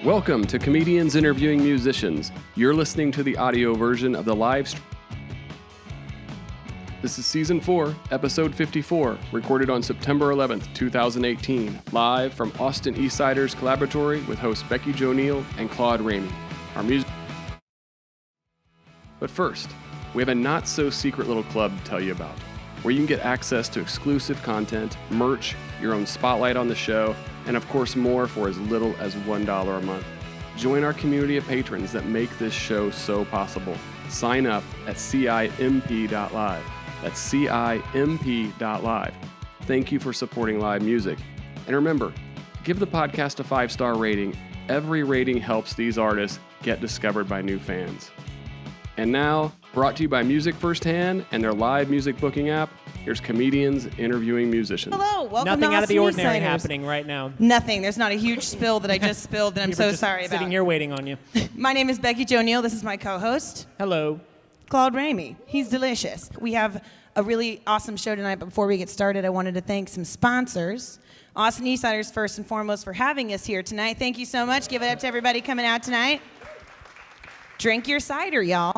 Welcome to Comedians Interviewing Musicians. You're listening to the audio version of the live stream. This is Season 4, Episode 54, recorded on September 11th, 2018, live from Austin Eastciders Collaboratory with hosts BeckiJo, Neill, and Claude, Ramey. Our music. But first, we have a not-so-secret little club to tell you about, where you can get access to exclusive content, merch, your own spotlight on the show, and of course more for as little as $1 a month. Join our community of patrons that make this show so possible. Sign up at CIMP.live. That's CIMP.live. Thank you for supporting live music. And remember, give the podcast a 5-star rating. Every rating helps these artists get discovered by new fans. And now, brought to you by Music Firsthand and their live music booking app, here's Comedians Interviewing Musicians. Hello, welcome Nothing to out of the Austin ordinary Eastciders. happening right now. Nothing. There's not a huge spill that I just spilled that I'm so sorry about. Sitting here waiting on you. My name is BeckiJo Neill. This is my co-host, Hello. Claude Ramey. He's delicious. We have a really awesome show tonight, but before we get started, I wanted to thank some sponsors. Austin Eastciders, first and foremost, for having us here tonight. Thank you so much. Give it up to everybody coming out tonight. Drink your cider, y'all.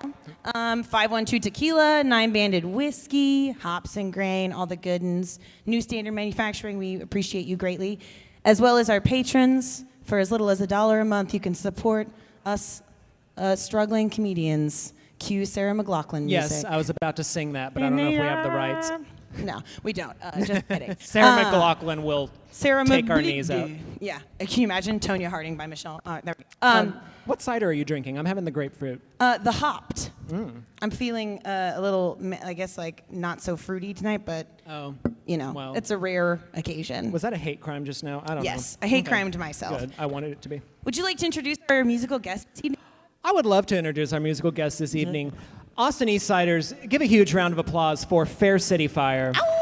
512 Tequila, 9-Banded Whiskey, hops and grain, all the good ones. New Standard Manufacturing, we appreciate you greatly. As well as our patrons. For as little as $1 a month, you can support us struggling comedians. Cue Sarah McLachlan music. Yes, I was about to sing that, but I don't know if we have the rights. No, we don't. Just kidding. Sarah McLachlan will Sarah take our knees out. Yeah. Can you imagine Tonya Harding by Michelle? There we go. What cider are you drinking? I'm having the grapefruit. The hopped. I'm feeling a little, I guess, like not so fruity tonight, but well. it's a rare occasion. Was that a hate crime just now? I don't know. Yes, I hate crimed myself. Good. I wanted it to be. Would you like to introduce our musical guest this evening? I would love to introduce our musical guest this evening. Austin Eastciders, give a huge round of applause for Fair City Fire. Ow!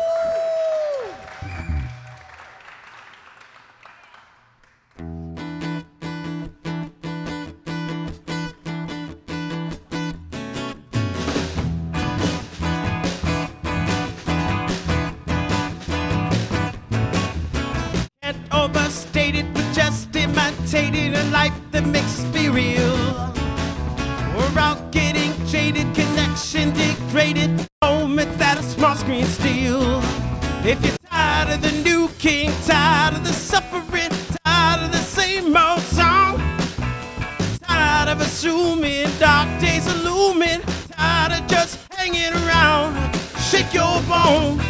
Overstated, but just imitated a life that makes me real. We're out getting jaded, connection degraded, moments that a small screen steal. If you're tired of the new king, tired of the suffering, tired of the same old song, tired of assuming dark days are looming, tired of just hanging around, shake your bones,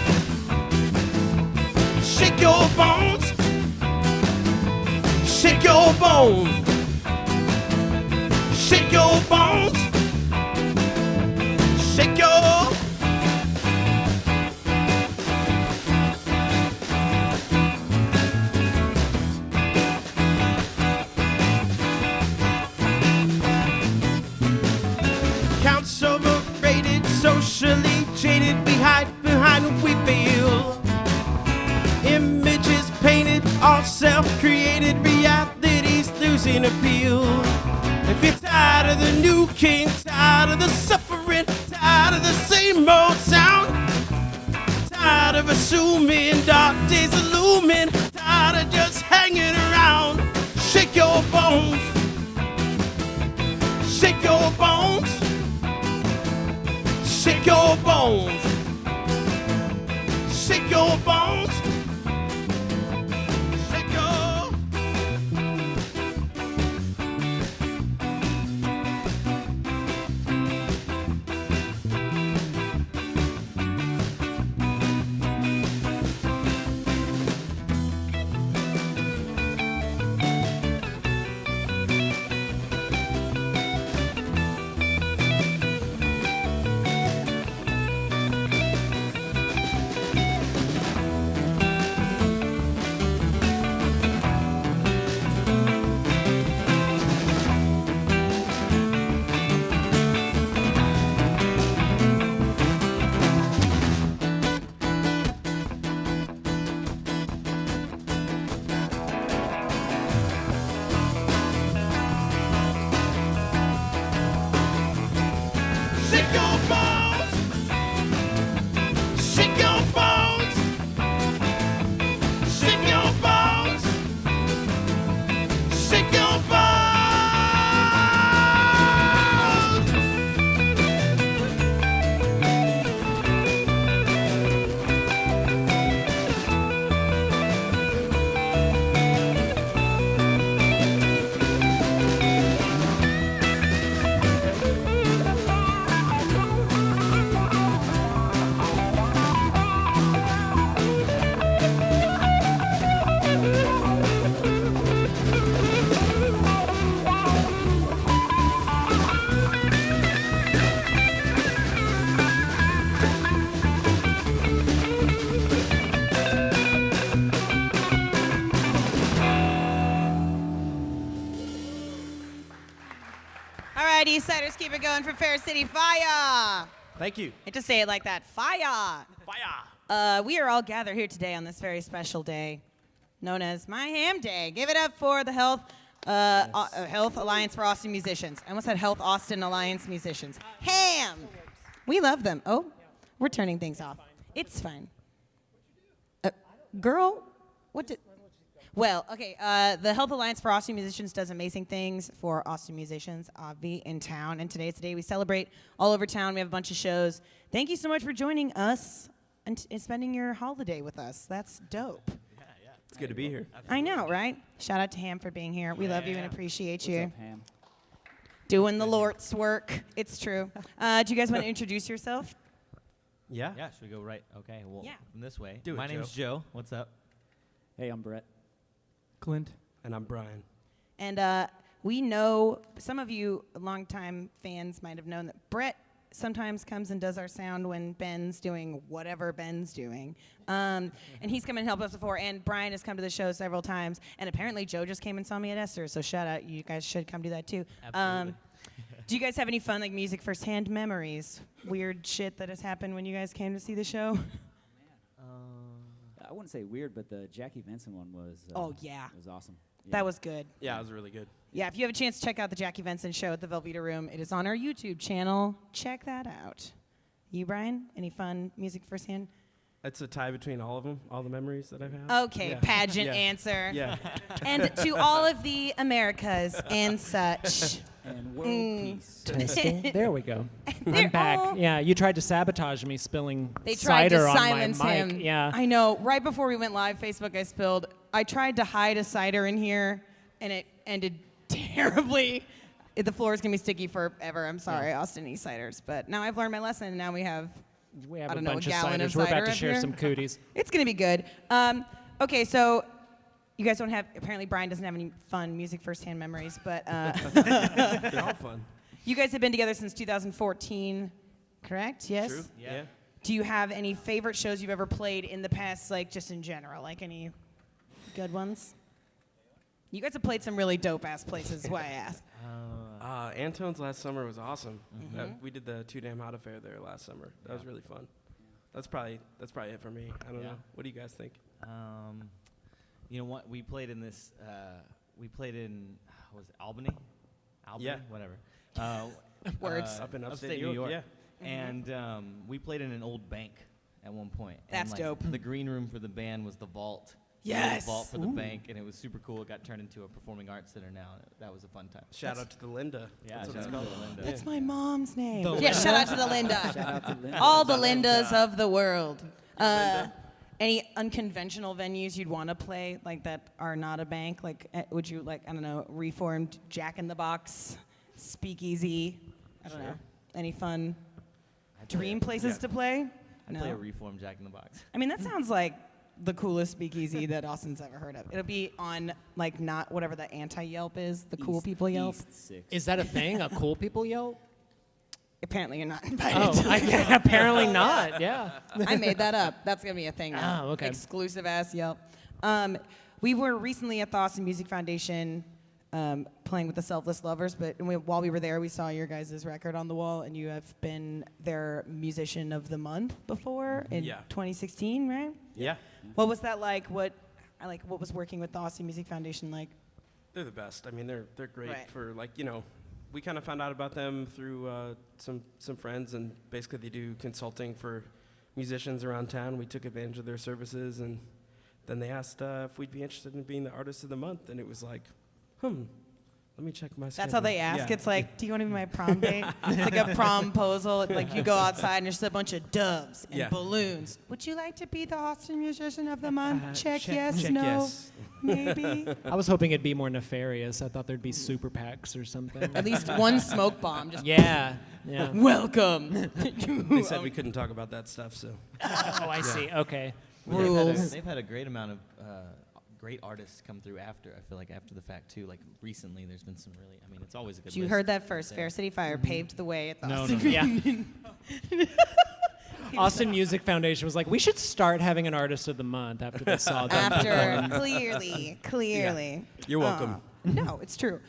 shake your bones. Shake your bones. Shake your bones. Shake your. Counts overrated, socially jaded, we hide behind what we feel. Images painted, all self-created, reality's losing appeal. If you're tired of the new king, tired of the suffering, tired of the same old sound, tired of assuming dark days are looming, tired of just hanging around, shake your bones, shake your bones, shake your bones, shake your bones. Eastciders, keep it going for Fair City Fire. Thank you. I have to say it like that. Fire. Fire. We are all gathered here today on this very special day, known as My HAAM Day. Give it up for the Health Alliance for Austin Musicians. I almost said Health Austin Alliance Musicians. HAAM. We love them. Oh, we're turning things off. It's fine. Girl, what did... Well, okay, the Health Alliance for Austin Musicians does amazing things for Austin musicians, obvi, in town. And today's the day we celebrate all over town. We have a bunch of shows. Thank you so much for joining us and spending your holiday with us. That's dope. Yeah. It's good to be here. I know, right? Shout out to HAAM for being here. We love you and appreciate you. What's up, HAAM? Doing the Lord's work. It's true. Do you guys want to introduce yourself? Yeah? Yeah, should we go right? Okay, well, Yeah. from this way. Do it, My Joe. name's Joe. What's up? Hey, I'm Brett. Clint. And I'm Brian. And we know, some of you longtime fans might have known that Brett sometimes comes and does our sound when Ben's doing whatever Ben's doing. And he's come and helped us before, and Brian has come to the show several times. And apparently Joe just came and saw me at Esther, so shout out, you guys should come do that too. Absolutely. Do you guys have any fun, like, music firsthand memories? Weird shit that has happened when you guys came to see the show? I wouldn't say weird, but the Jackie Vincent one was. Oh, yeah. It was awesome. Yeah. That was good. Yeah, it was really good. Yeah, if you have a chance to check out the Jackie Vincent show at the Velveeta Room, it is on our YouTube channel. Check that out. You, Brian? Any fun music firsthand? It's a tie between all of them, all the memories that I've had. Okay, Yeah. pageant Yeah. answer. Yeah. And to all of the Americas and such. And world peace. Testing. There we go. They're I'm back. all- Yeah, you tried to sabotage me spilling They tried cider to on silence my him. mic. Yeah. I know. Right before we went live, Facebook, I tried to hide a cider in here, and it ended terribly. The floor is going to be sticky forever. I'm sorry, Austin Eastciders. But now I've learned my lesson, and now we have We have I a don't know, bunch a of gallon of ciders. We're about cider to up share here. some cooties. It's going to be good. Okay, so you guys don't have, apparently Brian doesn't have any fun music firsthand memories, but They're all fun. you guys have been together since 2014, correct? Yes? True? Yeah. Do you have any favorite shows you've ever played in the past, like just in general? Like any good ones? You guys have played some really dope-ass places, is why I asked. Antone's last summer was awesome. We did the Too Damn Hot Affair there last summer. That was really fun. That's probably it for me. I don't know. What do you guys think? You know what? We played in this. We played in. Was it Albany? Yeah. Whatever. Words. Up in upstate New York, yeah. And we played in an old bank at one point. That's and, like, dope. The green room for the band was the vault. Yes. The vault for the bank, and it was super cool. It got turned into a performing arts center now. And that was a fun time. Shout out to the Linda. Yeah, That's what shout it's out to called. Linda. That's my mom's name. The Yeah, shout out to the Linda. Shout out to Linda. All the Lindas of the world. Any unconventional venues you'd want to play, like that are not a bank? Like, would you like, I don't know, reformed Jack in the Box, Speakeasy? I don't know. Any fun dream places to play? I play a reformed Jack in the Box. I mean, that sounds like the coolest speakeasy that Austin's ever heard of. It'll be on, like, not whatever the anti-Yelp is, the cool people Yelp. East 6. Is that a thing? A cool people Yelp? Apparently you're not invited. Oh, apparently not. Yeah. I made that up. That's going to be a thing now. Oh, okay. Exclusive ass Yelp. We were recently at the Austin Music Foundation playing with the Selfless Lovers, but while we were there, we saw your guys' record on the wall, and you have been their Musician of the Month before in 2016, right? Yeah. What was that like? What was working with the Austin Music Foundation like? They're the best. I mean, they're great Right. for, like, you know, we kind of found out about them through some friends, and basically they do consulting for musicians around town. We took advantage of their services, and then they asked if we'd be interested in being the Artist of the Month, and it was like, let me check my schedule. That's how they ask. Yeah. It's like, do you want to be my prom date? It's like a promposal. It's like you go outside and there's just a bunch of doves and balloons. Would you like to be the Austin Musician of the Month? Check yes, check no, yes. maybe. I was hoping it'd be more nefarious. I thought there'd be super PACs or something. At least one smoke bomb. Just Yeah. Yeah. welcome. They said we couldn't talk about that stuff, so. Oh, I see. Okay. Rules. They've had a great amount of great artists come through after. I feel like after the fact too. Like recently, there's been some really. I mean, it's always a good. You list heard that first. there. Fair City Fire paved the way at the No, Austin. no, Yeah. Austin Music Foundation was like, we should start having an Artist of the Month after they saw them. After clearly. You're welcome. No, it's true.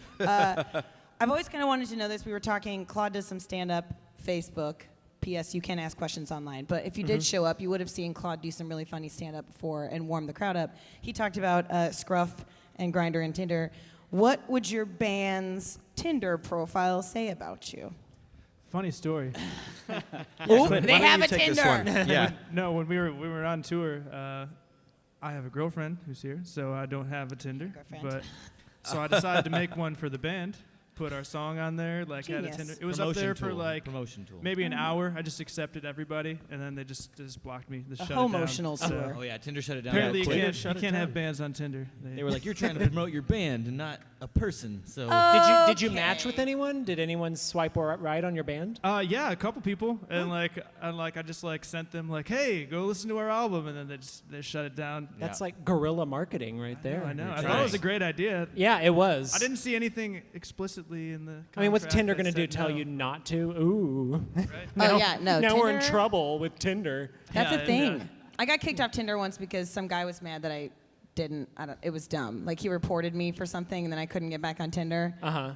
I've always kind of wanted to know this. We were talking, Claude does some stand-up, Facebook. P.S. You can ask questions online. But if you did show up, you would have seen Claude do some really funny stand-up before and warm the crowd up. He talked about Scruff and Grindr and Tinder. What would your band's Tinder profile say about you? Funny story. Oh, Clint, they why don't have you a take this Tinder. one? Yeah. No, when we were on tour, I have a girlfriend who's here, so I don't have a Tinder. Girlfriend. But so I decided to make one for the band. Put our song on there, like had a Genius. Tinder. It was Promotion up there for tool, like promotion tool. maybe an hour. I just accepted everybody, and then they just blocked me. They shut it homotional down. tour. Oh yeah, Tinder shut it down. Apparently, Tinder you shut it can't down. have bands on Tinder. They were like, "You're trying to promote your band and not a person." So Did you match with anyone? Did anyone swipe right on your band? Yeah, a couple people, and I just like sent them like, "Hey, go listen to our album," and then they shut it down. That's like guerrilla marketing right there. I know. You're I thought trying. it was a great idea. Yeah, it was. I didn't see anything explicitly in the. I mean, what's contract Tinder that going to do? said Tell no. you not to? Ooh. Oh, yeah, no. Now we're in Tinder- trouble with Tinder. That's Yeah, a thing. and, I got kicked off Tinder once because some guy was mad that it was dumb. Like, he reported me for something, and then I couldn't get back on Tinder.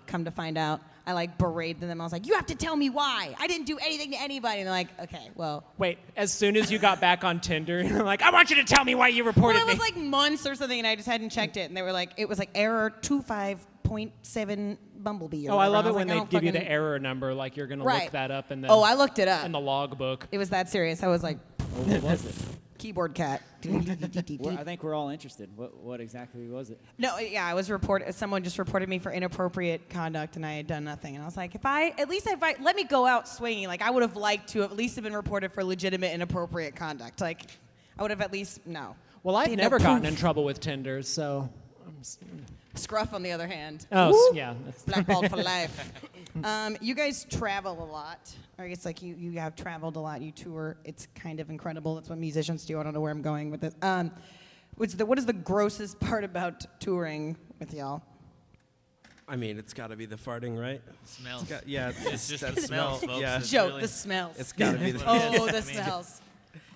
Come to find out, I, like, berated them. I was like, you have to tell me why. I didn't do anything to anybody. And they're like, okay, well. Wait, as soon as you got back on Tinder, you're like, I want you to tell me why you reported Well, it me. was like months or something, and I just hadn't checked it. And they were like, it was like error 25.7 Bumblebee. Or Oh, I whatever. love And it when was they like, give you the fucking- error number, like you're going to Right. look that up in the, Oh, I looked it up. in the logbook. It was that serious. I was like, What was it? keyboard cat. I think we're all interested. What exactly was it? No, yeah, I was reported. Someone just reported me for inappropriate conduct, and I had done nothing. And I was like, if I let me go out swinging, like I would have liked to at least have been reported for legitimate inappropriate conduct. Like, I would have at least no. Well, I've They never know gotten proof. in trouble with Tinder, so. Scruff, on the other hand, Yeah. That's, blackballed for life. You guys travel a lot. I guess like you have traveled a lot. You tour. It's kind of incredible. That's what musicians do. I don't know where I'm going with this. What is the grossest part about touring with y'all? I mean, it's got to be the farting, right? smells. It's just that the smell, folks. Yeah, It's Joke, really- the smells. it's got to be the. Oh, I the mean, smells.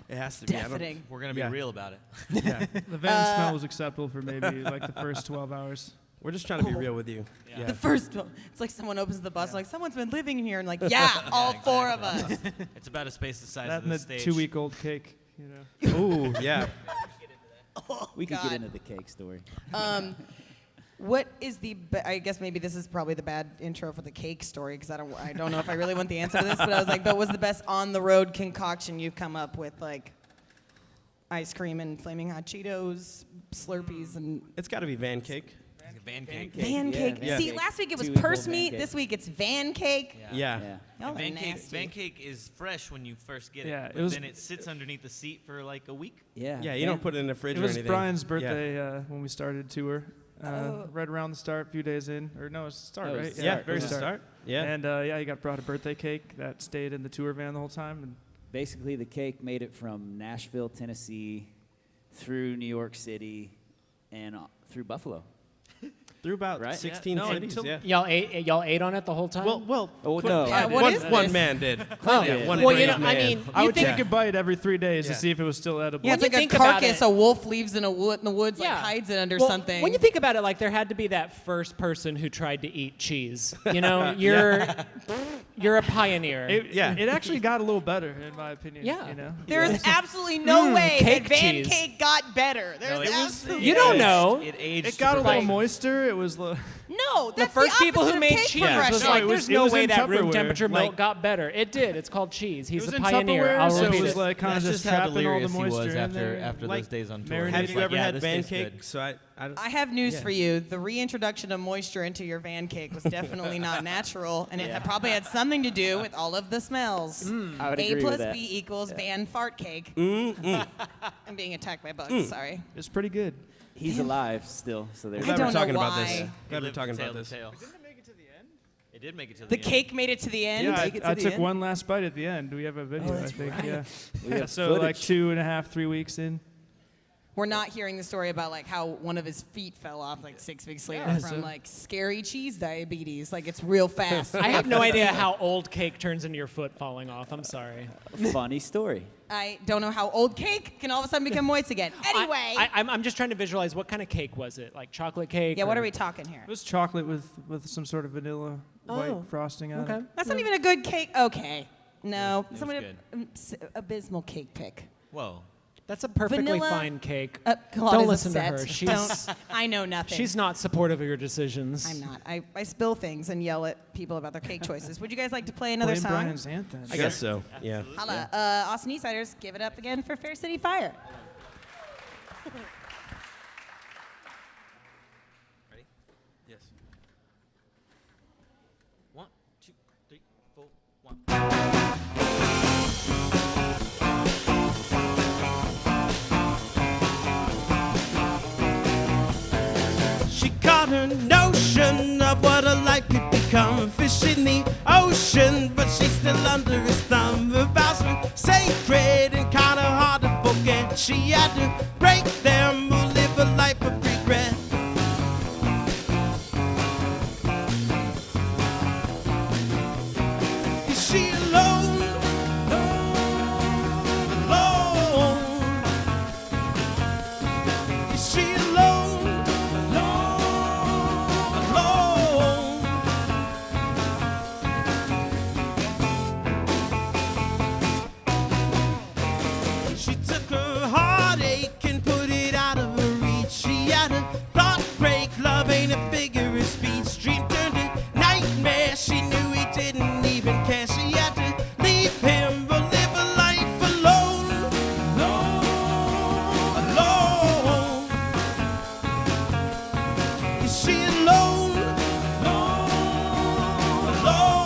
It has to be. I don't- Deafening. We're gonna be Yeah. real about it. Yeah. The van smell was acceptable for maybe like the first 12 hours. We're just trying to be real with you. Yeah. The first one. It's like someone opens the bus, like, someone's been living in here, and like, yeah, all four of us. It's about a space the size That of and the the stage. 2-week-old cake. You know. Ooh, yeah. We could God. get into the cake story. What is I guess maybe this is probably the bad intro for the cake story, because I don't know if I really want the answer to this, but I was like, what was the best on-the-road concoction you've come up with, like ice cream and Flaming Hot Cheetos, Slurpees, and It's got to be van cake. Like a van cake. van cake. Yeah. See, last week it was 2-week-old purse van meat. cake. This week it's van cake. Yeah. Yeah. Y'all are Van cake, nasty. van cake is fresh when you first get Yeah, it, it but was- then it sits underneath the seat for like a week. Yeah. Yeah, you don't put it in the fridge It or was anything. Brian's Yeah. birthday when we started tour. Oh. Right around the start, a few days in. Or no, it was the start, No, it was right? the Yeah, start. very Yeah. start. Yeah. And he got brought a birthday cake that stayed in the tour van the whole time. And Basically, the cake made it from Nashville, Tennessee, through New York City, and through Buffalo. Through about Right? 16 Yeah. No, cities. until- Yeah. Y'all ate on it the whole time? Well, Oh, Clint no. did. Yeah, what is one this? man did. Oh. Yeah, one Well, brave man. I would think- take a bite every 3 days Yeah. to see if it was still edible. Yeah, it's When like you a think about carcass it- a wolf leaves in the woods, like Yeah. hides it under Well, something. When you think about it, like there had to be that first person who tried to eat cheese. You know, you're a pioneer. It actually got a little better, in my opinion. Yeah. You know? there is absolutely no way cake that van cheese. cake got better. There's No, it was. absolutely You don't know. It aged. It got a little Right. moister. It was. no. The That's first people opposite who of made cake cheese progression. was No, like, it was- there's it no was way in that room Tupperware. temperature milk Like- got better. It did. It's called cheese. It He's was a in pioneer. Tupperware, I'll so repeat it was it. like kind of That's just just how trapping all the delirious he moisture was in after there. after Like, those days on tour. marinated. He Have was you like, ever yeah, had this van tastes cake? good. So I have news Yeah. for you. The reintroduction of moisture into your van cake was definitely not natural, and it had probably had something to do with all of the smells. I would A agree plus with that. B equals van fart cake. Mm, I'm being attacked by bugs. Sorry. It's pretty good. He's alive still, so there's. I glad don't we're know talking about why. this. He Glad we're lived talking to about tell this. the tale. It did make it to the The end. cake made it to the end. Yeah, Take it to I the took end. one last bite at the end. We have a video, I that's think. right. Yeah. We have So like footage. 2.5, 3 weeks in. We're not hearing the story about like how one of his feet fell off like 6 weeks later from like scary cheese diabetes. Like it's real fast. I have no idea how old cake turns into your foot falling off. I'm sorry. Funny story. I don't know how old cake can all of a sudden become moist again. Anyway. I'm just trying to visualize what kind of cake was it? Like chocolate cake? Yeah, what or- are we talking here? It was chocolate with some sort of vanilla white frosting on it. That's not even a good cake. Okay. No. It was Somebody good. abysmal cake pick. Whoa. That's a perfectly Vanilla- fine cake. Claude Don't is listen to upset. her. She's I know nothing. she's not supportive of your decisions. I'm not. I spill things and yell at people about their cake choices. Would you guys like to play another Blame song? Brian's anthem. I guess so. Yeah. Holla. Austin Eastciders, give it up again for Fair City Fire. Ready? Yes. 1, 2, 3, 4, 1. She got a notion of what a life could become. Fish in the ocean, but she's still under his thumb. The vows were sacred and kinda hard to forget. She had to break them or live a life of regret. Is she alone? Alone? Is she alone? Alone? She took her heartache and put it out of her reach. She had a thought break, love ain't a figure of speech. Dream turned to nightmare, she knew he didn't even care. She had to leave him or live a life alone. Alone. Is she alone? Alone.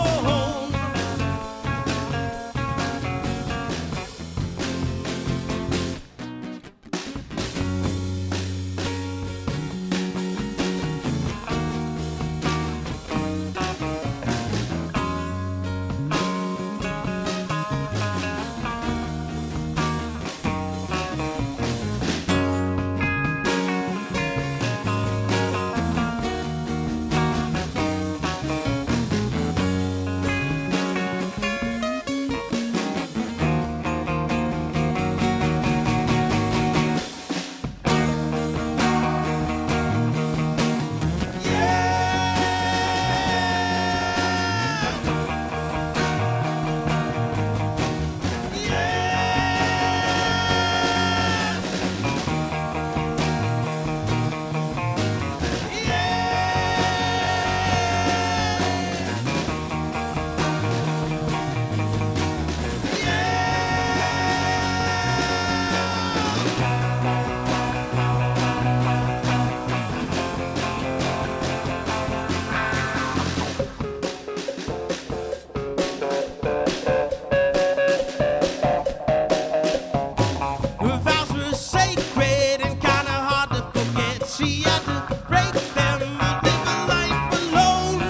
Her vows were sacred and kinda hard to forget. She had to break them or live a life alone.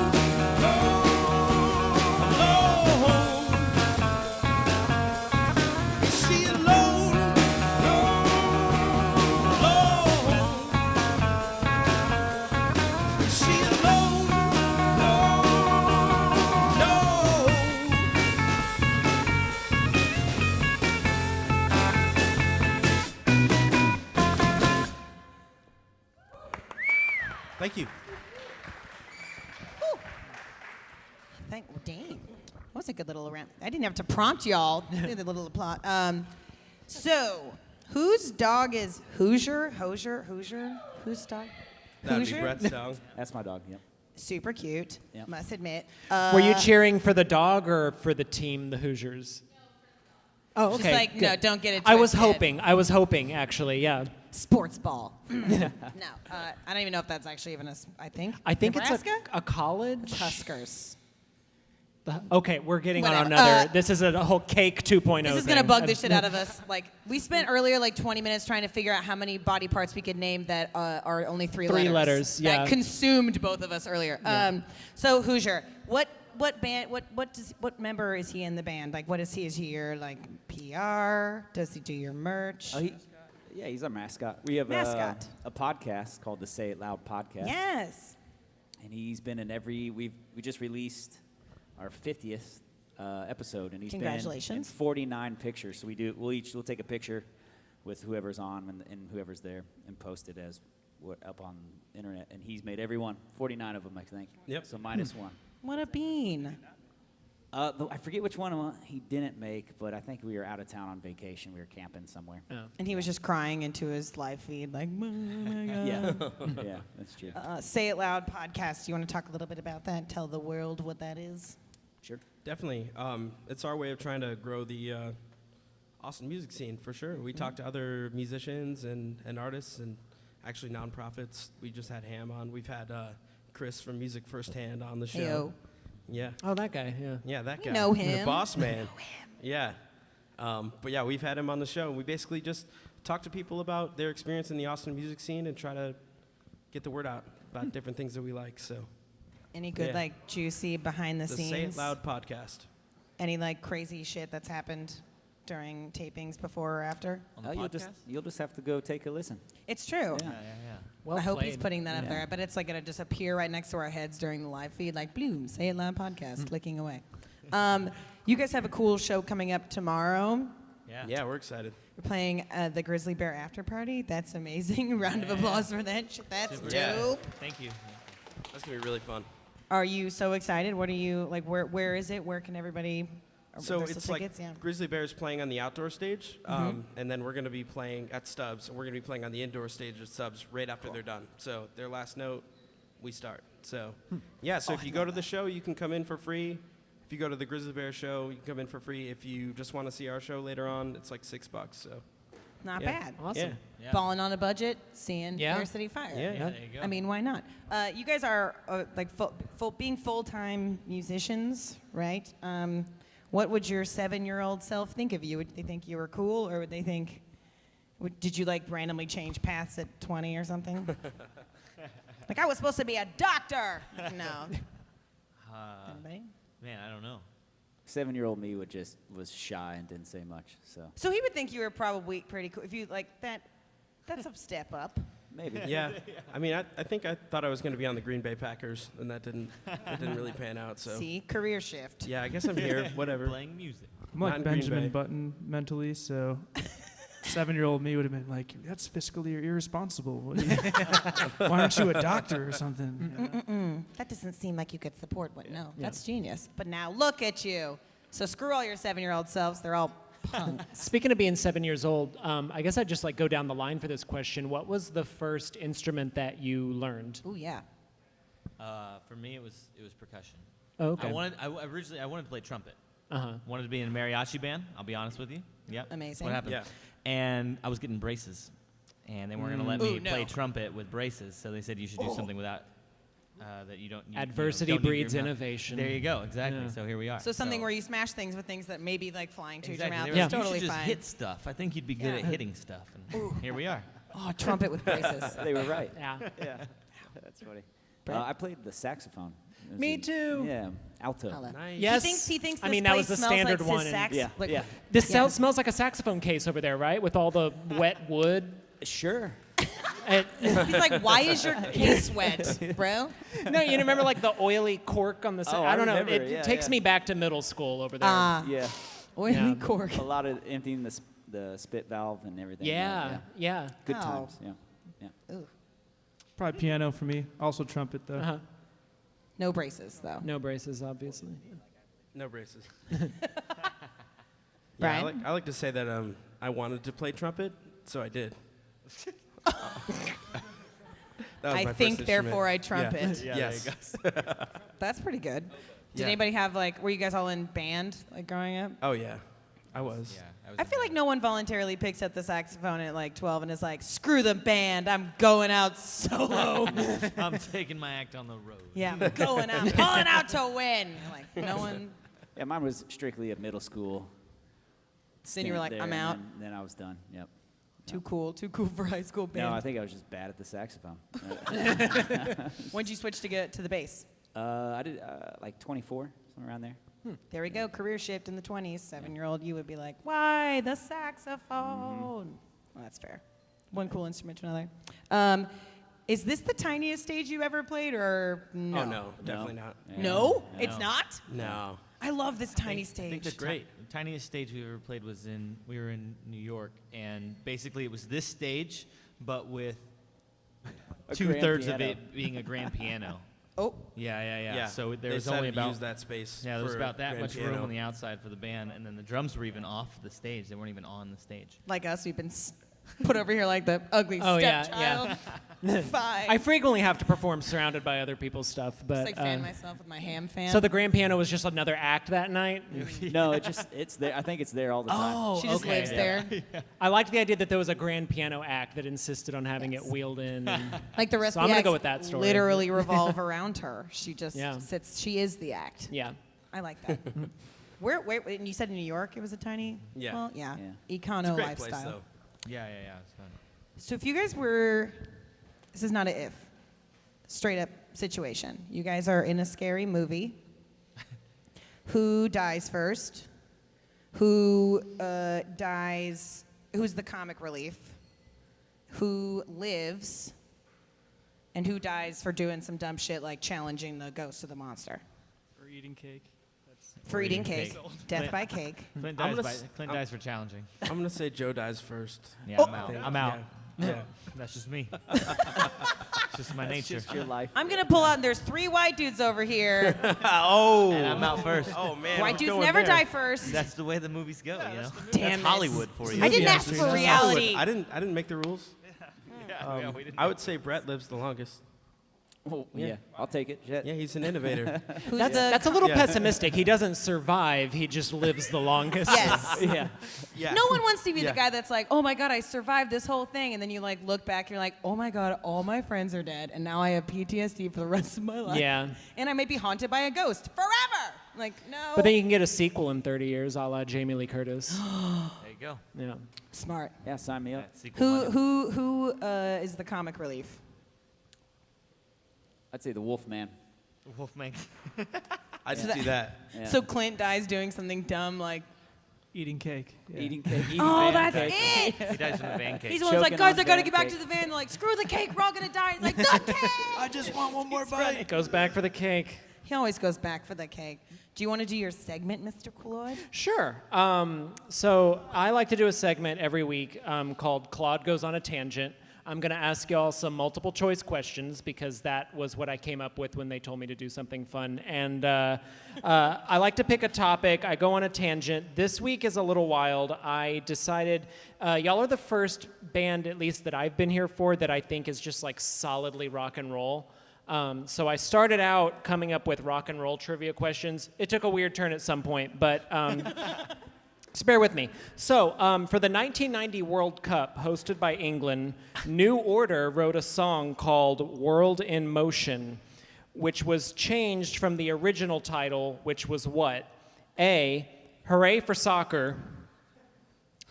Alone. Is she alone? Alone. Is she alone? No. Thank you. Dang. That was a good little round. I didn't have to prompt y'all. Did a little applause. So, whose dog is Hoosier? Whose dog? That'd Hoosier? be Brett's dog. That's my dog. Yep. Super cute, Yep. must admit. Were you cheering for the dog or for the team, the Hoosiers? Oh, okay. Just like, no, good. don't get it I was twisted. hoping, actually, yeah. Sports ball. No, I don't even know if that's actually even I think. I think Nebraska? it's a college. Huskers. Okay, we're getting on Whatever. another. This is a whole cake 2.0 This is thing. gonna bug the shit out of us. Like we spent earlier like 20 minutes trying to figure out how many body parts we could name that are only three letters. yeah. That consumed both of us earlier. So Hoosier, what band? What member is he in the band? Like what is he? Is he your like PR? Does he do your merch? Yeah, he's our mascot. We have Mascot. a podcast called the Say It Loud Podcast. Yes. And he's been in every. We just released our 50th episode, and he's been in Congratulations. 49 pictures. So we'll take a picture with whoever's on and whoever's there and post it as up on the internet. And he's made every one, 49 of them, I think. Yep. So minus one. What a bean. I forget which one he didn't make, but I think we were out of town on vacation. We were camping somewhere. And he was just crying into his live feed like, oh my God. Yeah, yeah, that's true. Say It Loud podcast. Do you want to talk a little bit about that? Tell the world what that is. Sure. Definitely. It's our way of trying to grow the Austin music scene, for sure. We talk to other musicians and artists and actually nonprofits. We just had HAAM on. We've had Chris from Music Firsthand on the show. Heyo. Yeah. Oh, that guy, yeah. Yeah, that We guy. know The him. boss man. Yeah. But yeah, we've had him on the show. We basically just talk to people about their experience in the Austin music scene and try to get the word out about different things that we like. So Any good, Yeah. like, juicy behind the the scenes? Say It Loud podcast. Any, like, crazy shit that's happened during tapings before or after? On the You'll podcast? just have to go take a listen. It's true. Yeah. Well I hope he's played. putting that up Yeah. there. But it's like going to just appear right next to our heads during the live feed, like, bloom, Say It Loud podcast, clicking away. You guys have a cool show coming up tomorrow. Yeah, we're excited. You're playing the Grizzly Bear After Party. That's amazing. Round of applause for that. That's Super. Yeah. dope. Thank you. That's going to be really fun. Are you so excited? What are you, like, where is it? Where can everybody, So there's it's the like tickets? Yeah. Grizzly Bear's playing on the outdoor stage, and then we're going to be playing at Stubbs, and we're going to be playing on the indoor stage at Stubbs right after they're done. So their last note, we start. So yeah, so if you go to the show, you can come in for free. If you go to the Grizzly Bear show, you can come in for free. If you just want to see our show later on, it's like $6. So Not yeah. bad. Awesome. Yeah. Balling on a budget, seeing Yeah. Fair City Fire. Yeah. There you go. I mean, why not? You guys are like being full-time musicians, right? What would your 7-year-old self think of you? Would they think you were cool, or would they think? Did you like randomly change paths at 20 or something? Like I was supposed to be a doctor. No. Anybody? Man, I don't know. 7-year-old me was shy and didn't say much. So So he would think you were probably pretty cool. If you like that, that's a step up. maybe. yeah, I mean, I think I thought I was going to be on the Green Bay Packers, and that didn't really pan out. So See, career shift. yeah, I guess I'm here. Whatever. Playing music. I'm Not like in Green Benjamin Bay. Button mentally, so 7-year-old me would have been like, "That's fiscally irresponsible. Why aren't you a doctor or something?" That doesn't seem like you could support what. No, that's genius. But now look at you. So screw all your 7-year-old selves. They're all punks. Speaking of being 7 years old, I guess I'd just like go down the line for this question. What was the first instrument that you learned? Ooh, yeah. For me, it was percussion. Oh, okay. Originally I wanted to play trumpet. Uh-huh. Wanted to be in a mariachi band. I'll be honest with you. Yep. that's Amazing. what happened? Yeah. And I was getting braces, and they weren't going to let me Ooh, no. play trumpet with braces. So they said you should do something without that you don't. Adversity don't need your breeds mouth. innovation. There you go. Exactly. Yeah. So here we are. So something where you smash things with things that maybe like flying to exactly. your They mouth were is like, totally you should just fine. hit stuff. I think you'd be good Yeah. at hitting stuff. And here we are. Oh, trumpet with braces. They were right. Yeah. Yeah, that's funny. Brett? I played the saxophone. It was Me in- too. Yeah, alto. Hello. Nice. Yes. He thinks I this mean, that was place the smells standard like one. his sax. Yeah, like, yeah. This Yeah. smells like a saxophone case over there, right? With all the wet wood. Sure. And- He's like, why is your case wet, bro? no, you remember like the oily cork on the Oh, I I don't know. remember, It yeah, takes yeah. me back to middle school over there. Yeah. Oily Yeah. cork. A lot of emptying the spit valve and everything. yeah. Good Oh. times. Yeah. Yeah. Ooh. Probably piano for me. Also trumpet though. Uh-huh. No braces, though. No braces, obviously. No braces. Yeah, Brian? I like to say that I wanted to play trumpet, so I did. That was I my first think, instrument. therefore I trumpet. Yeah. Yes. That's pretty good. Did Yeah. anybody have like? Were you guys all in band like growing up? Oh yeah, I was. Yeah. I feel like no one voluntarily picks up the saxophone at like 12 and is like, screw the band, I'm going out solo. I'm taking my act on the road. Yeah, I'm going out, pulling out to win. Like no one. Yeah, mine was strictly a middle school. Then you were stint like, there, I'm and out. Then I was done. Yep. Too cool for high school band. No, I think I was just bad at the saxophone. When'd you switch to get to the bass? I did like 24, somewhere around there. There we go, career shift in the 20s. 7-year-old you would be like, why the saxophone? Well, that's fair. one cool instrument to another. Is this the tiniest stage you ever played, or no? Oh, no, definitely not. No? It's not? No. I love this tiny I think stage. the tiniest stage we ever played was we were in New York, and basically it was this stage, but with A 2/3 grand of piano. it being a grand piano. Oh, Yeah. So there they was decided only to about use that space. there was for about that grand much piano. room on the outside for the band, and then the drums were even off the stage. They weren't even on the stage. like us, we've been put over here like the ugly Oh, yeah, stepchild. Fine. I frequently have to perform surrounded by other people's stuff, but Just like fan myself with my HAAM fan. so the grand piano was just another act that night. No, it's there. I think it's there all the time. Oh, she just okay. lives there. I liked the idea that there was a grand piano act that insisted on having it wheeled in. And Like the rest So of I'm the gonna acts go with that story. literally revolve around her. She just Yeah. sits. She is the act. yeah. I like that. Where? And you said in New York it was a tiny. Yeah. Well, yeah. Yeah. Econo It's a great lifestyle. place, though. Yeah. It's fun. So if you guys were, this is not a if, straight up situation. You guys are in a scary movie. Who dies first? Who dies? Who's the comic relief? Who lives? And who dies for doing some dumb shit like challenging the ghost of the monster? Or eating cake. For eating eating cake. cake. Death by cake. Clint I'm dies, gonna dies for challenging. I'm going to say Joe dies first. Yeah, Oh. I'm out. think. I'm out. Yeah. That's just me. It's just my nature. It's just your life. I'm gonna pull out, and there's 3 white dudes over here. Oh. And I'm out first. Oh, man. White we're dudes going never there. die first. That's the way the movies go, you know? Damn That's it. Hollywood for you. I didn't ask actually. for That's reality. I didn't make the rules. Yeah, we didn't I would say Brett lives the longest. Oh, yeah, I'll take it. Shit. Yeah, he's an innovator. Who's That's a little Yeah. pessimistic. He doesn't survive. He just lives the longest. Yes. yeah. Yeah. No one wants to be Yeah. the guy that's like, oh my God, I survived this whole thing. And then you like look back, you're like, oh my God, all my friends are dead. And now I have PTSD for the rest of my life. Yeah. And I may be haunted by a ghost forever. Like, no. But then you can get a sequel in 30 years, a la Jamie Lee Curtis. There you go. Yeah. Smart. Yeah, sign me up. That sequel Who is the comic relief? I'd say the Wolfman. Wolfman. I just do that. Yeah. So Clint dies doing something dumb like, Eating cake. Yeah. Eating cake. Eating oh, van that's cake. it. He dies from the van cake. He's the one who's like, Choking guys, on I gotta van get back cake. to the van. They're like, screw the cake, we're all gonna die. He's like, the cake. I just want one more bite. Goes back for the cake. He always goes back for the cake. Do you want to do your segment, Mr. Claude? Sure. So I like to do a segment every week called Claude Goes on a Tangent. I'm going to ask y'all some multiple choice questions because that was what I came up with when they told me to do something fun. And I like to pick a topic. I go on a tangent. This week is a little wild. I decided y'all are the first band, at least that I've been here for, that I think is just like solidly rock and roll. So I started out coming up with rock and roll trivia questions. It took a weird turn at some point, but just bear with me. So for the 1990 World Cup, hosted by England, New Order wrote a song called World in Motion, which was changed from the original title, which was what? A, Hooray for Soccer,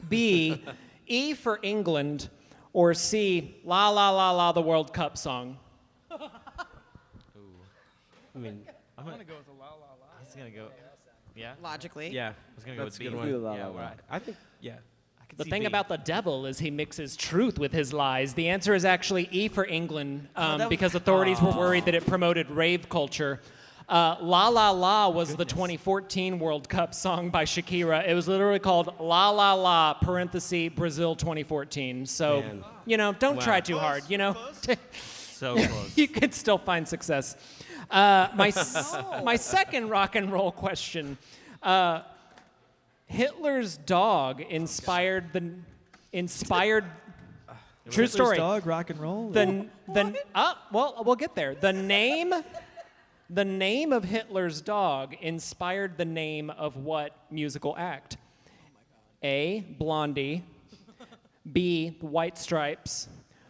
B, E for England, or C, La La La La, the World Cup song. I mean, I'm going to go with a la la la. He's going to go. Yeah? Logically. yeah. I was going to go That's with a B. good one. La, Yeah, la, la. right. I think, yeah. I could The see thing B. about the devil is he mixes truth with his lies. The answer is actually E for England because authorities were worried that it promoted rave culture. La La La was the 2014 World Cup song by Shakira. It was literally called La La La, parenthesis, Brazil 2014. So, Man. you know, don't Wow. try too hard, you know? So close. You could still find success. My second rock and roll question. Hitler's dog inspired true Hitler's story. Dog, rock and roll. Well, we'll get there. The name of Hitler's dog inspired the name of what musical act? A, Blondie, B, White Stripes,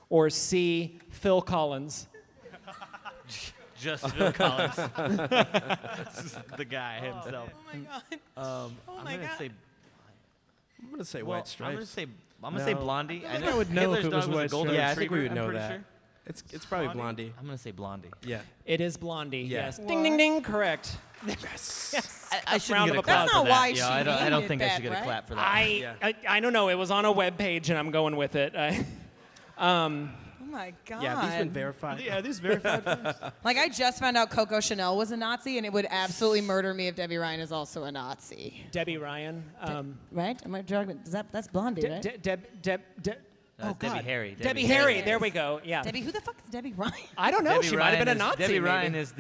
or C, Phil Collins. Just Phil Collins. Just the guy himself. Oh my God. I'm my gonna God. say. I'm going to say Well, White Stripes. I'm gonna say Blondie. I think I would know if Hitler's it was dog a White golden Yeah, I think we retriever, would know I'm pretty that. sure. It's probably Blondie. I'm gonna say Blondie. Yeah. It is Blondie. Yeah. Yes. Ding, ding, ding. Correct. I shouldn't Round get of a clap applause. for That's not that. why Yeah, she I don't named think it I should that, get a right? clap for that. I don't know. It was on a web page, and I'm going with it. Oh my God. Yeah, these been verified. Yeah, these verified facts. Like, I just found out Coco Chanel was a Nazi, and it would absolutely murder me if Debbie Ryan is also a Nazi. Debbie Ryan. Right? Am I talking? That's Blondie, right? Debbie God. Harry. Debbie Harry. There we go. Yeah. Debbie, who the fuck is Debbie Ryan? I don't know. Debbie She might have been a Ryan Nazi. Debbie maybe. Ryan is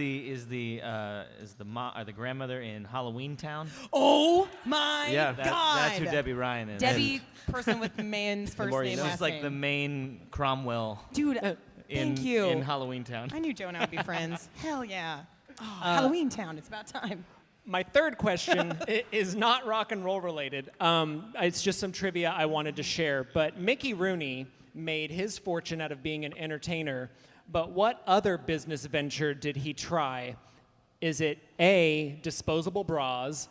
the grandmother in Halloween Town. Oh my Yeah. God. That's who Debbie Ryan is. Debbie, person with the man's first name, She's last like name. the main Cromwell. Dude, in, thank you. In Halloween Town. I knew Joe and I would be friends. Hell yeah. Oh, Halloween Town. It's about time. My third question is not rock and roll related. It's just some trivia I wanted to share. But Mickey Rooney made his fortune out of being an entertainer. But what other business venture did he try? Is it A, disposable bras,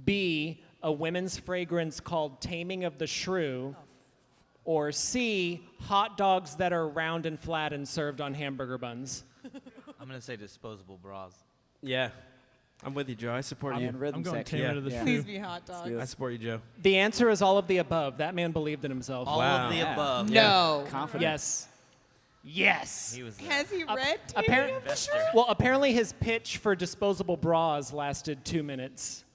B, a women's fragrance called Taming of the Shrew, or C, hot dogs that are round and flat and served on hamburger buns? I'm going to say disposable bras. Yeah. I'm with you, Joe. I support you. I'm going section. Tamer to the Yeah. Please Shrew. be hot dogs. I support you, Joe. The answer is all of the above. That man believed in himself. All Wow. of the Yeah. above. No. Confident. Yes. Yes. He was Has he read Appar- Taming of the Shrew? Well, apparently his pitch for disposable bras lasted 2 minutes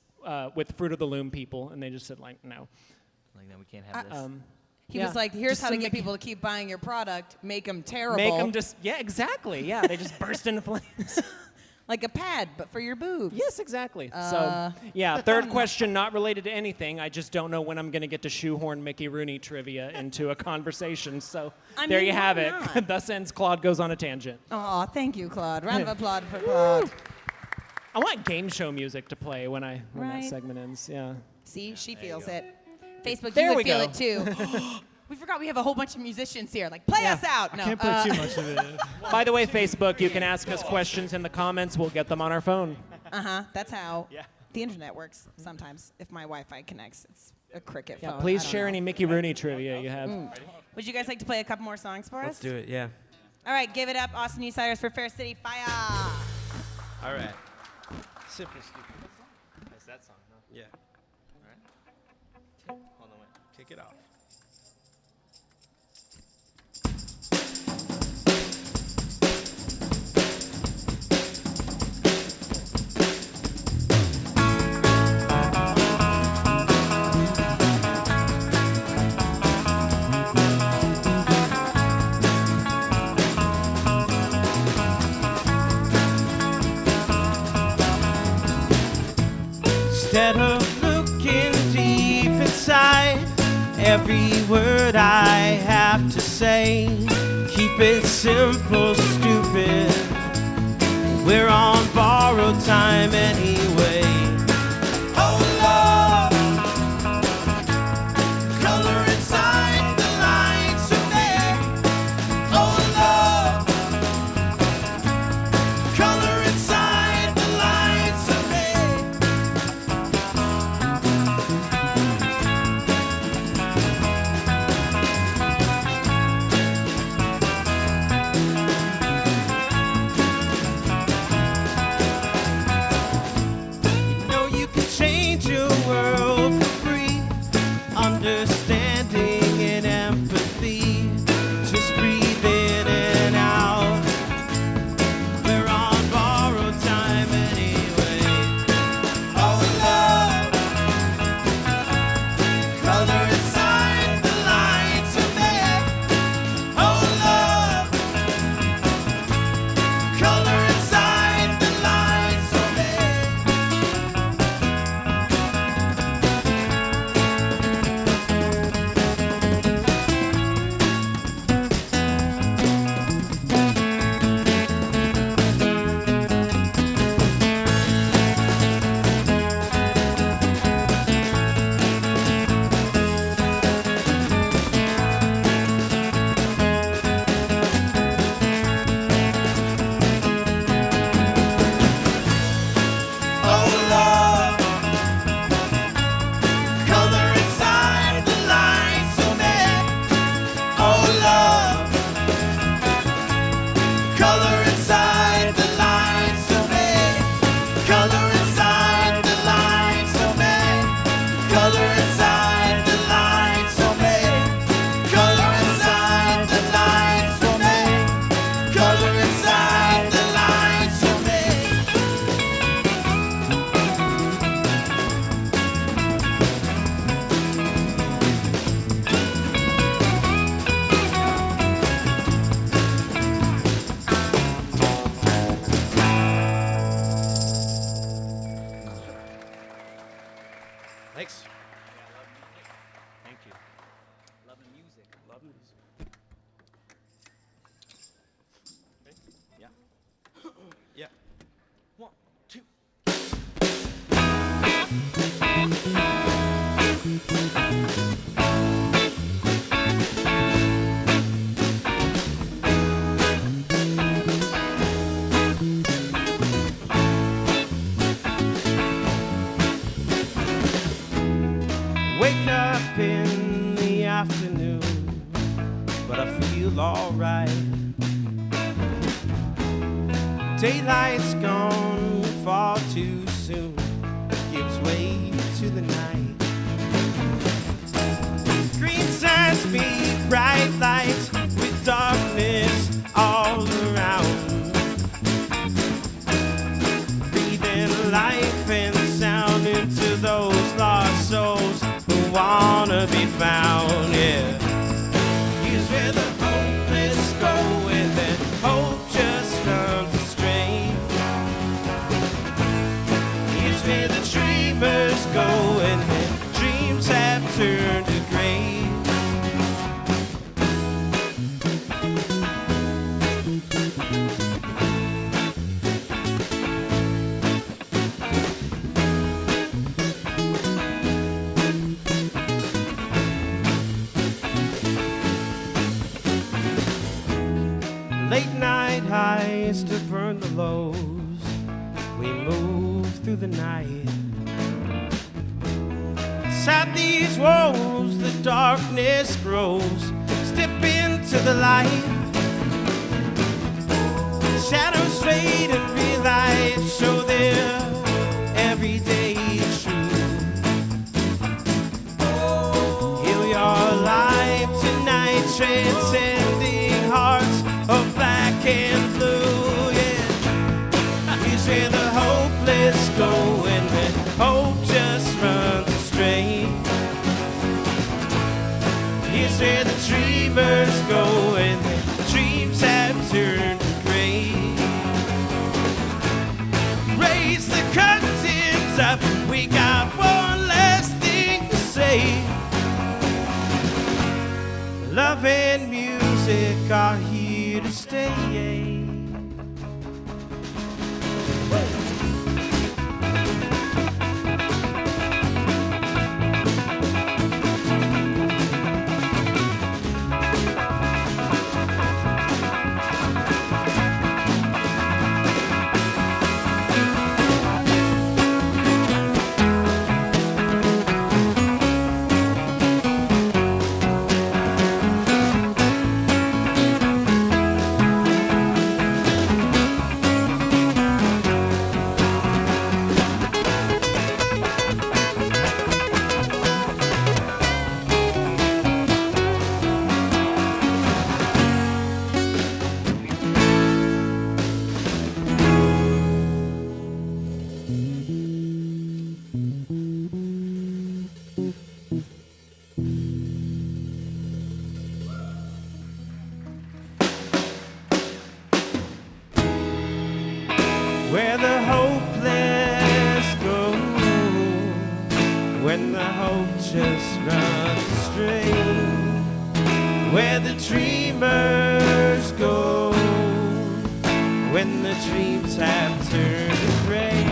with Fruit of the Loom people, and they just said, like, no. like, no, we can't have this. He Yeah. was like, here's Just how to some get people to keep buying your product, make them terrible. Make them just, yeah, exactly. Yeah, they just burst into flames. like a pad, but for your boobs. Yes, exactly. So, yeah, third question, not related to anything. I just don't know when I'm going to get to shoehorn Mickey Rooney trivia into a conversation. So I there mean, you why have it. not? Thus ends Claude Goes on a Tangent. Oh, thank you, Claude. Round of applause for Claude. I want game show music to play when that Right. segment ends. Yeah. See, she feels it. Facebook, There you we would feel go. it too. We forgot we have a whole bunch of musicians here. Like, play us out. No, Can't play too much of it. By the way, Facebook, you can ask us questions in the comments. We'll get them on our phone. That's how the internet works sometimes. If my Wi-Fi connects, it's a cricket Yeah, phone. please I don't share know. any Mickey Rooney trivia you have. Would you guys like to play a couple more songs for Let's us? do it, yeah. All right, give it up, Austin Eastciders for Fair City Fire. All right. Simple, stupid. That's that song, huh? Yeah. Hold on, wait. Kick it off. Instead of looking deep inside every word I have to say, keep it simple, stupid. We're on borrowed time anyway. Oh Lord, color inside the lines of me. Oh Lord, color inside the lines of me. Yeah. 1, 2. Wake up in the afternoon, but I feel alright. Daylight's gone far too soon, gives way to the night. Green signs speak bright lights with darkness all around. Breathing life and sound into those lost souls who wanna be found, yeah. Here's where the hopeless go and then hope just runs astray. Here's where the dreamers go and then dreams have turned to gray. Late night highs to burn the lows. We move through the night. Inside these walls, the darkness grows. Step into the light. Shadows fade and real light show their everyday truth. Heal your life tonight, transcending hearts of black and blue, yeah. Here's where the hopeless go and when hope just runs astray. Here's where the dreamers go and their dreams have turned to gray. Raise the curtains up, we got one last thing to say. Love and music are here to stay. Where the hopeless go when the hope just runs astray. Where the dreamers go when the dreams have turned to gray.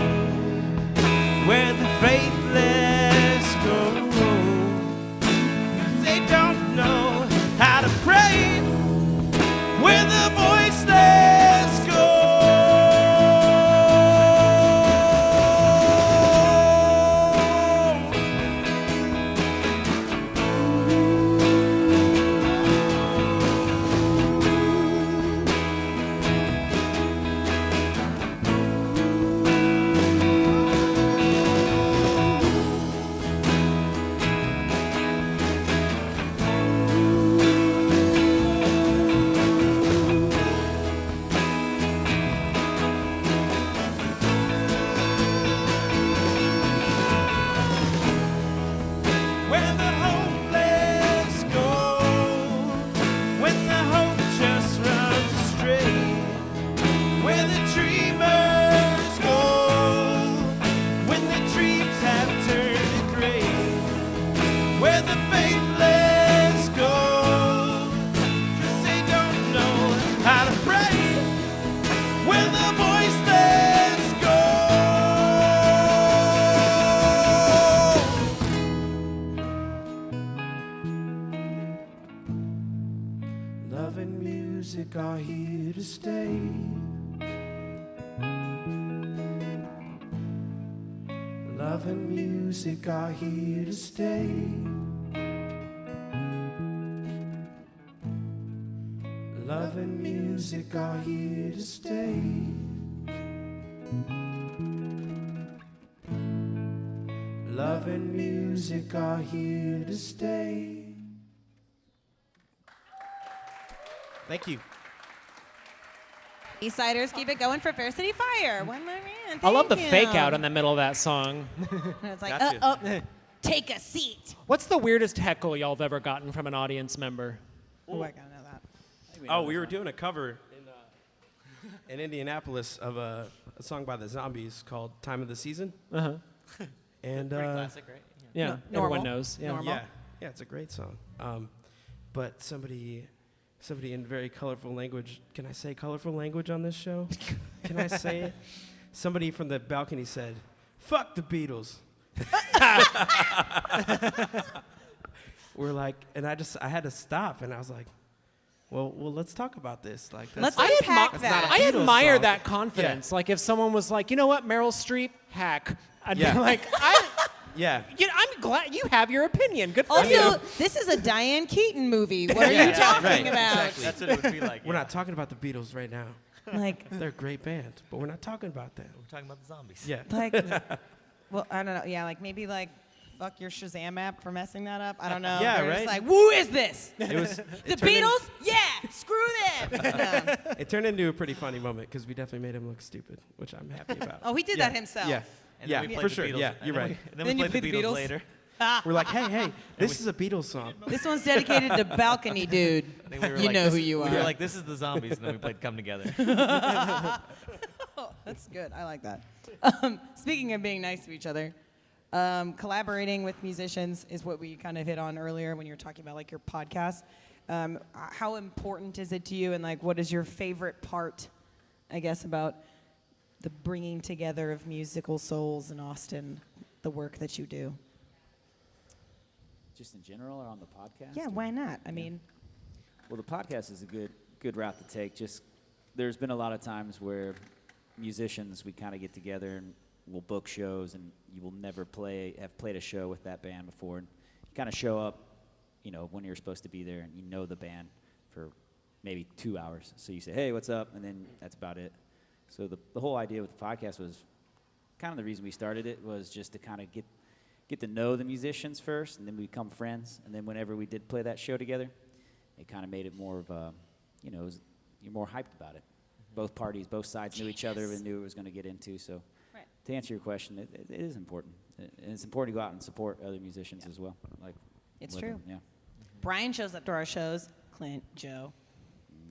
Where the faithless go, they don't know how to pray. Where the voiceless go. Love and music are here to stay. Love and music are here to stay. Love and music are here to stay. Love and music are here to stay. Thank you. Eastciders, keep it going for Fair City Fire. One more man. I love the Thank fake you. out in the middle of that song. And it's like, Gotcha. take a seat. What's the weirdest heckle y'all have ever gotten from an audience member? Oh, I gotta know that. Oh, we were doing a cover in Indianapolis of a song by the Zombies called "Time of the Season." Uh-huh. And Pretty classic, right? Yeah, No, everyone normal. knows. Yeah. Normal. yeah, it's a great song. But somebody in very colorful language. Can I say colorful language on this show? Can I say it? Somebody from the balcony said, "Fuck the Beatles." We're like, and I had to stop, and I was like, well, let's talk about this. Like, Let's that's unpack that's that. not a I Beatles admire song. that confidence. Like if someone was like, you know what, Meryl Streep, hack. I'd Yeah. be like, Yeah. I'm glad you have your opinion. Good for you. Also, this is a Diane Keaton movie. What are you talking right, about? exactly. That's what it would be like. We're not talking about the Beatles right now. Like, They're a great band, but we're not talking about them. We're talking about the zombies. Yeah. like, well, I don't know. Yeah, like maybe like, fuck your Shazam app for messing that up. I don't know. Yeah, They're just right? like, who is this? It was The it turned in- Beatles? Yeah, screw them. Yeah. It turned into a pretty funny moment because we definitely made him look stupid, which I'm happy about. Oh, he did Yeah. that himself. Yeah. And Yeah, then we played for the sure. Beatles. Yeah, And you're then right. Then Then we you played the played the Beatles Beatles? later. We're like, hey, this is a Beatles song. This one's dedicated to Balcony Dude. I think we were You like, know this- who you We are. were like, this is the zombies, and then we played Come Together. Oh, that's good. I like that. Speaking of being nice to each other, collaborating with musicians is what we kind of hit on earlier when you were talking about like your podcast. How important is it to you, and like what is your favorite part, I guess, about the bringing together of musical souls in Austin, the work that you do? Just in general or on the podcast? Yeah, why not? I mean, Well, the podcast is a good route to take. Just there's been a lot of times where musicians, we kind of get together and we'll book shows, and you will never have played a show with that band before. And you kind of show up, when you're supposed to be there, and you know the band for maybe 2 hours. So you say, hey, what's up? And then that's about it. So the whole idea with the podcast was kind of the reason we started it was just to kind of get to know the musicians first, and then we become friends. And then whenever we did play that show together, it kind of made it more of a, you're more hyped about it. Both parties, both sides knew each other and knew it was going to get into. So Right. to answer your question, it is important. And it's important to go out and support other musicians as well. Like It's with true. them, yeah. Brian shows up to our shows. Clint, Joe.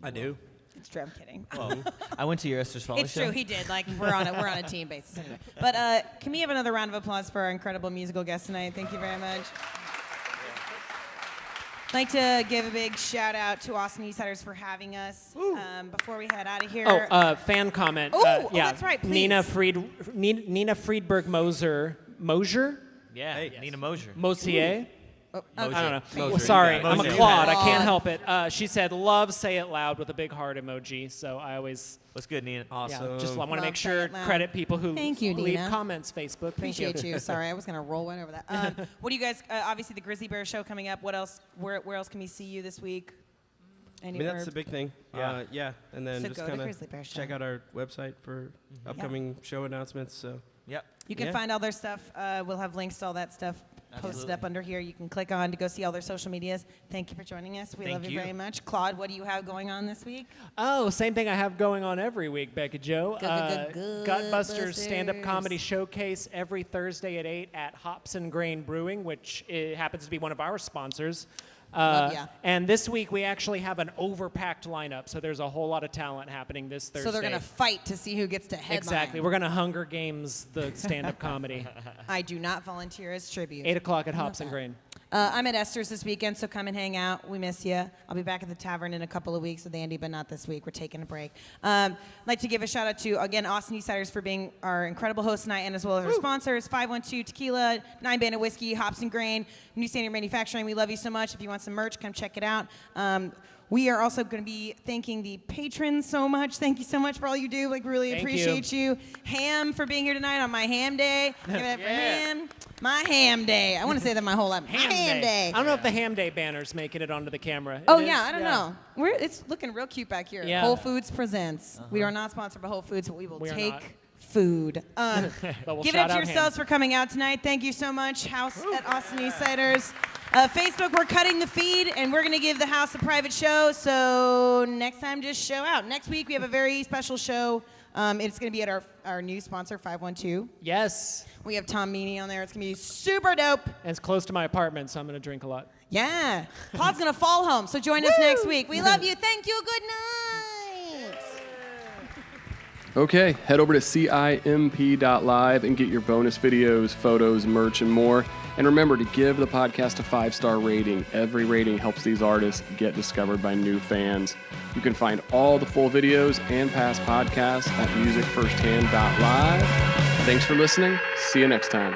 I do. It's true. I'm kidding. I went to your Esther Swallow It's show. true, he did. Like we're on a team basis anyway. But can we have another round of applause for our incredible musical guest tonight? Thank you very much. I'd like to give a big shout out to Austin Eastciders for having us. Before we head out of here. Fan comment. Oh, yeah. that's right, please. Nina Friedberg Mosier? Yeah, Hey. Nina Mosier. Mosier? Oh, I don't know. Mosier, Well, sorry, you got it. I'm a Mosier. Claude. I Claude. can't help it. She said, "Love, say it loud" with a big heart emoji. So I always, What's good, Nina? Awesome. just want to Love, make say sure it loud. credit people who Thank you, leave Nina. comments. Facebook. Appreciate you. Sorry, I was gonna roll right over that. What do you guys? Obviously, the Grizzly Bear show coming up. What else? Where else can we see you this week? I mean, that's the big thing. Yeah. And then So just go to kind Grizzly Bear of Show. check out our website for upcoming show announcements. So Yep. You can Yeah. find all their stuff. We'll have links to all that stuff posted Absolutely. up under here. You can click on to go see all their social medias. Thank you for joining us. We Thank love you you. very much. Claude, what do you have going on this week? Oh, same thing I have going on every week, BeckiJo. Good Gutbusters Busters. stand-up comedy showcase every Thursday at 8 at Hops and Grain Brewing, which happens to be one of our sponsors. Love ya. And this week we actually have an overpacked lineup, so there's a whole lot of talent happening this Thursday. So they're going to fight to see who gets to headline. Exactly. We're going to Hunger Games the stand-up comedy. I do not volunteer as tribute. 8 o'clock at Hops and that. Grain. I'm at Esther's this weekend, so come and hang out. We miss you. I'll be back at the tavern in a couple of weeks with Andy, but not this week. We're taking a break. I'd like to give a shout out to, again, Austin Eastciders for being our incredible host tonight, and as well as our sponsors, 512 Tequila, 9 Bandit Whiskey, Hops and Grain, New Standard Manufacturing. We love you so much. If you want some merch, come check it out. We are also going to be thanking the patrons so much. Thank you so much for all you do. Like, really appreciate you. HAAM for being here tonight on my HAAM day. Give it up for HAAM. My HAAM day. I want to say that my whole life. HAAM day. I don't know if the HAAM day banner's making it onto the camera. Oh, yeah, I don't know. It's looking real cute back here. Yeah. Whole Foods presents. We are not sponsored by Whole Foods, but we will take not. food. We'll Give it up to yourselves for coming out tonight. Thank you so much, House at Austin Eastciders. Facebook, we're cutting the feed, and we're going to give the house a private show. So next time, just show out. Next week, we have a very special show. It's going to be at our new sponsor, 512. Yes. We have Tom Meany on there. It's going to be super dope. And it's close to my apartment, so I'm going to drink a lot. Yeah. Claude's going to fall home, so join us next week. We love you. Thank you. Good night. Okay, head over to CIMP.live and get your bonus videos, photos, merch, and more. And remember to give the podcast a 5-star rating. Every rating helps these artists get discovered by new fans. You can find all the full videos and past podcasts at musicfirsthand.live. Thanks for listening. See you next time.